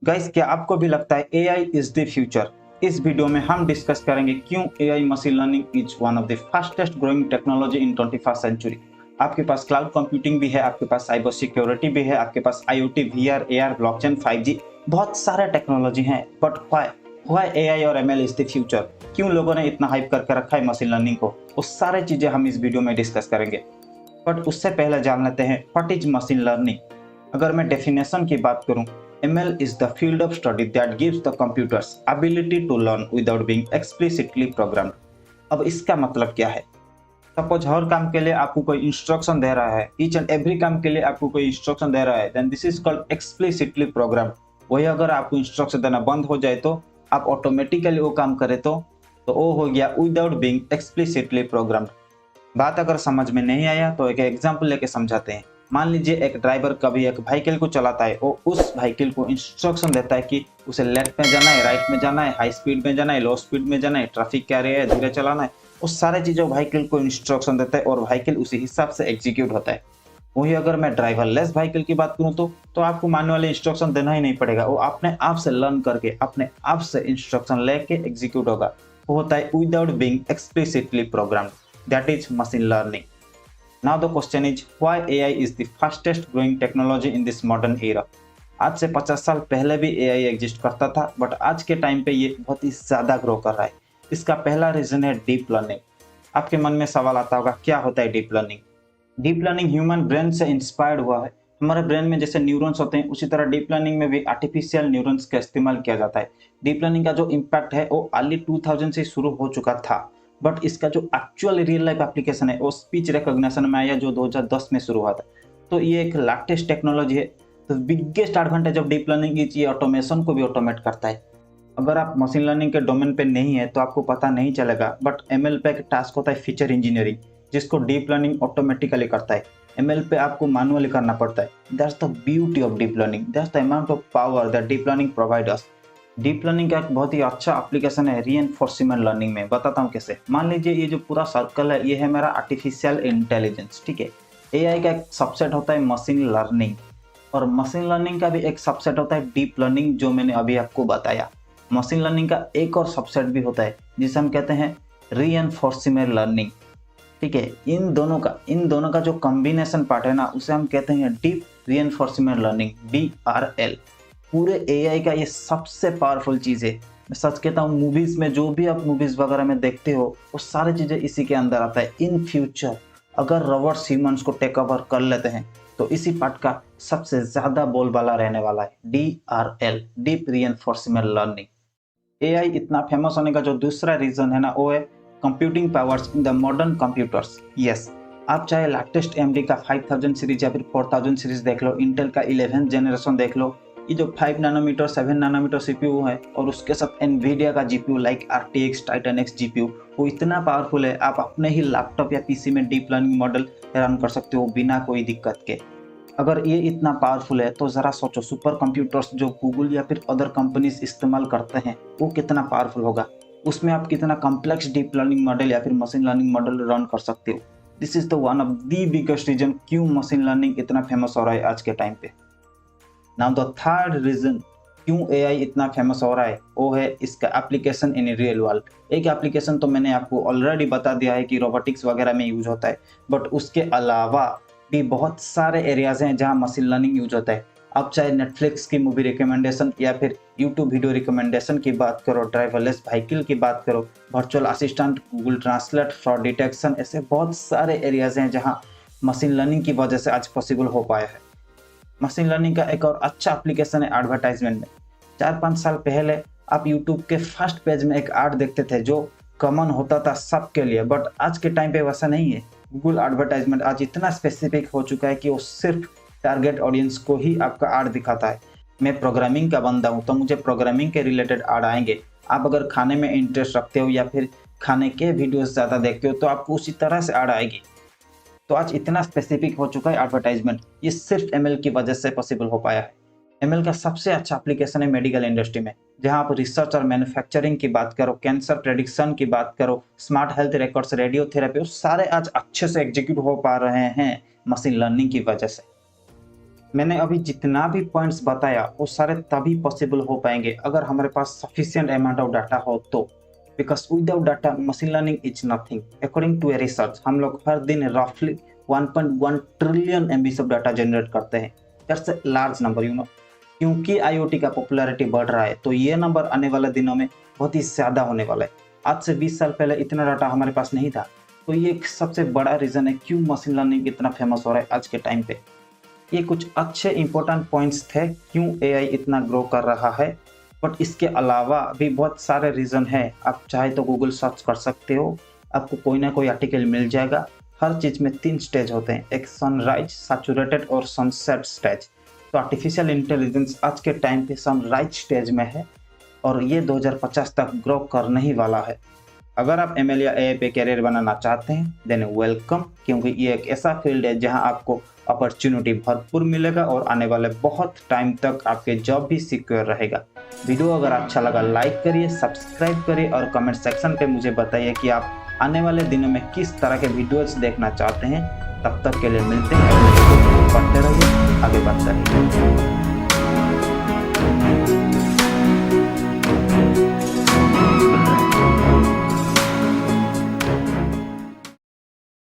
Guys, क्या आपको भी लगता है एआई इज द फ्यूचर? इस वीडियो में हम डिस्कस करेंगे क्यों AI machine learning is one of the fastest growing technology in 21st century. आपके पास क्लाउड कंप्यूटिंग भी है, आपके पास साइबर सिक्योरिटी भी है, आपके पास IoT, VR, AR, blockchain, 5G, बहुत सारे टेक्नोलॉजी हैं। बट व्हाई एआई और एमएल इज द फ्यूचर? क्यों लोगों ने इतना हाइप करके रखा है मशीन लर्निंग को? वो सारे चीजें हम इस वीडियो में डिस्कस करेंगे। बट उससे पहले जान लेते हैं व्हाट इज मशीन लर्निंग। अगर मैं डेफिनेशन की बात करूं, ML is the field of study that gives the computers ability to learn without being explicitly programmed। अब इसका मतलब क्या है? सपोज हर काम के लिए आपको कोई इंस्ट्रक्शन दे रहा है, ईच एंड एवरी काम के लिए आपको कोई इंस्ट्रक्शन दे रहा है, then this is called explicitly programmed. वही अगर आपको इंस्ट्रक्शन देना बंद हो जाए तो आप ऑटोमेटिकली वो काम करें तो वो हो गया विदाउट बीइंग एक्सप्लिसिटली प्रोग्राम्ड। बात अगर समझ में नहीं आया तो एक एग्जांपल लेके समझाते हैं। मान लीजिए एक ड्राइवर कभी एक व्हीकल को चलाता है, वो उस व्हीकल को इंस्ट्रक्शन देता है कि उसे लेफ्ट में जाना है, राइट में जाना है, हाई स्पीड में जाना है, लो स्पीड में जाना है, ट्रैफिक क्या है, धीरे चलाना है। वो सारे चीज़ें व्हीकल को इंस्ट्रक्शन देता है और व्हीकल उसी हिसाब से एग्जीक्यूट होता है। वही अगर मैं ड्राइवर लेस व्हीकल की बात करूँ तो आपको मैनुअली इंस्ट्रक्शन देना ही नहीं पड़ेगा, वो अपने आप से लर्न करके अपने आप से इंस्ट्रक्शन लेके एग्जीक्यूट होगा। वो होता है without being explicitly programmed, that is machine learning. Now the question is why AI is the fastest growing technology in this modern era। आज से 50 साल पहले भी AI एग्जिस्ट करता था, बट आज के टाइम पे ये बहुत ही ज़्यादा ग्रो कर रहा है। इसका पहला रीजन है डीप लर्निंग। आपके मन में सवाल आता होगा, क्या होता है deep learning? Deep learning human brain से इंस्पायर्ड हुआ है। हमारे ब्रेन में जैसे न्यूरॉन्स होते हैं, उसी तरह डीप लर्निंग में भी आर्टिफिशियल न्यूरॉन्स का इस्तेमाल किया जाता है। डीप लर्निंग का जो इम्पैक्ट है वो अर्ली 2000 से शुरू हो चुका था, बट इसका जो एक्चुअल रियल लाइफ एप्लीकेशन है वो स्पीच रिकॉग्निशन में आया, जो 2010 में शुरू हुआ था। तो ये एक लेटेस्ट टेक्नोलॉजी है। तो biggest advantage of deep learning is ये ऑटोमेशन को भी ऑटोमेट करता है। अगर आप मशीन लर्निंग के डोमेन पे नहीं है तो आपको पता नहीं चलेगा, बट एमएल पे एक टास्क होता है फीचर इंजीनियरिंग, जिसको डीप लर्निंग ऑटोमेटिकली करता है। एमएल पे आपको मैनुअली करना पड़ता है। That's the beauty of deep learning, that's the amount of power that deep learning provide us. Deep learning का एक बहुत ही अच्छा एप्लीकेशन है रीइंफोर्समेंट लर्निंग में। बताता हूँ कैसे। मान लीजिए ये जो पूरा सर्कल है, ये है मेरा आर्टिफिशियल इंटेलिजेंस, ठीक है। एआई का एक सबसेट होता है मशीन लर्निंग, और मशीन लर्निंग का भी एक सबसेट होता है डीप लर्निंग, जो मैंने अभी आपको बताया। मशीन लर्निंग का एक और सबसेट भी होता है जिसे हम कहते हैं रीइंफोर्समेंट लर्निंग, ठीक है। इन दोनों का जो कॉम्बिनेशन पार्ट है ना, उसे हम कहते हैं डीप रीइंफोर्समेंट लर्निंग, DRL। पूरे एआई का ये सबसे पावरफुल चीज़ है। मैं सच कहता हूँ, मूवीज़ में जो भी आप मूवीज़ वगैरह में देखते हो, वो सारी चीज़ें इसी के अंदर आता है। इन फ्यूचर अगर रॉबर्ट सीमंस को टेक ओवर कर लेते हैं तो इसी पार्ट का सबसे ज़्यादा बोलबाला रहने वाला है, DRL, deep reinforcement learning. AI इतना फेमस होने का जो दूसरा रीज़न है ना, वो है computing powers in the modern computers. Yes, आप चाहे लेटेस्ट AMD का 5000 सीरीज या फिर 4000 सीरीज देख लो, इंटेल का 11th जनरेशन देख लो, ये जो 5 नैनोमीटर 7 नैनोमीटर CPU है, और उसके साथ एनवीडिया का GPU like RTX Titan X GPU, वो इतना पावरफुल है, आप अपने ही लैपटॉप या PC में डीप लर्निंग मॉडल रन कर सकते हो बिना कोई दिक्कत के। अगर ये इतना पावरफुल है तो ज़रा सोचो, सुपर कंप्यूटर्स जो गूगल या फिर अदर कंपनीज इस्तेमाल करते हैं, वो कितना पावरफुल होगा। उसमें आप कितना कॉम्प्लेक्स डीप लर्निंग मॉडल या फिर मशीन लर्निंग मॉडल रन कर सकते हो। This is the one of the biggest reason क्यों मशीन लर्निंग इतना फेमस हो रहा है आज के टाइम पे। नाउ द थर्ड रीजन क्यों एआई इतना फेमस हो रहा है, वो है इसका एप्लीकेशन इन रियल वर्ल्ड। एक एप्लीकेशन तो मैंने आपको ऑलरेडी बता दिया है कि रोबोटिक्स वगैरह में यूज होता है, बट उसके अलावा भी बहुत सारे एरियाज हैं जहां मशीन लर्निंग यूज होता है। आप चाहे नेटफ्लिक्स की मूवी रिकमेंडेशन या फिर यूट्यूब वीडियो रिकमेंडेशन की बात करो, ड्राइवरलेस व्हीकल की बात करो, virtual assistant, Google translate, fraud detection, ऐसे बहुत सारे एरियाज हैं जहां मशीन लर्निंग की वजह से आज पॉसिबल हो पाया है। मशीन लर्निंग का एक और अच्छा एप्लीकेशन है एडवर्टाइजमेंट में। 4-5 साल पहले आप यूट्यूब के फर्स्ट पेज में एक ऐड देखते थे जो कॉमन होता था सबके लिए, बट आज के टाइम पे वैसा नहीं है। गूगल एडवर्टाइजमेंट आज इतना स्पेसिफिक हो चुका है कि वो सिर्फ टारगेट ऑडियंस को ही आपका ऐड दिखाता है। मैं प्रोग्रामिंग का बंदा हूँ तो मुझे प्रोग्रामिंग के रिलेटेड ऐड आएंगे। आप अगर खाने में इंटरेस्ट रखते हो या फिर खाने के वीडियोस ज़्यादा देखते हो तो आपको उसी तरह से ऐड आएगी। तो आज इतना स्पेसिफिक हो चुका है एडवर्टाइजमेंट, ये सिर्फ एमएल की वजह से पॉसिबल हो पाया है। एमएल का सबसे अच्छा एप्लीकेशन है मेडिकल इंडस्ट्री में, जहां आप रिसर्च और मैन्युफैक्चरिंग की बात करो, कैंसर प्रेडिक्शन की बात करो, स्मार्ट हेल्थ रिकॉर्ड्स, रेडियोथेरेपी, वो सारे आज अच्छे से एग्जीक्यूट हो पा रहे हैं मशीन लर्निंग की वजह से। मैंने अभी जितना भी पॉइंट्स बताया वो सारे तभी पॉसिबल हो पाएंगे अगर हमारे पास सफिशिएंट अमाउंट ऑफ डाटा हो तो। Because without data machine learning is nothing. According to a research हम लोग हर दिन रफली 1.1 trillion MB of data generate करते हैं। That's a large number you know. क्योंकि आईओटी का पॉपुलैरिटी बढ़ रहा है तो ये नंबर आने वाले दिनों में बहुत ही ज्यादा होने वाला है। आज से 20 साल पहले इतना डाटा हमारे पास नहीं था। तो ये एक सबसे बड़ा रीजन है क्यों मशीन लर्निंग इतना फेमस हो रहा है आज के टाइम पे। ये कुछ अच्छे इंपॉर्टेंट पॉइंट्स थे क्यों एआई इतना ग्रो कर रहा है। बट इसके अलावा भी बहुत सारे रीज़न है। आप चाहे तो गूगल सर्च कर सकते हो, आपको कोई ना कोई आर्टिकल मिल जाएगा। हर चीज़ में 3 स्टेज होते हैं, एक सनराइज, सैचुरेटेड और सनसेट स्टेज। तो आर्टिफिशियल इंटेलिजेंस आज के टाइम पे सनराइज स्टेज में है और ये 2050 तक ग्रो करने ही वाला है। अगर आप एमएल या एआई पे कैरियर बनाना चाहते हैं देन वेलकम, क्योंकि ये एक ऐसा फील्ड है जहां आपको अपॉर्चुनिटी भरपूर मिलेगा और आने वाले बहुत टाइम तक आपके जॉब भी सिक्योर रहेगा। वीडियो अगर अच्छा लगा लाइक करिए, सब्सक्राइब करिए और कमेंट सेक्शन पे मुझे बताइए कि आप आने वाले दिनों में किस तरह के वीडियोज देखना चाहते हैं। तब तक के लिए मिलते हैं।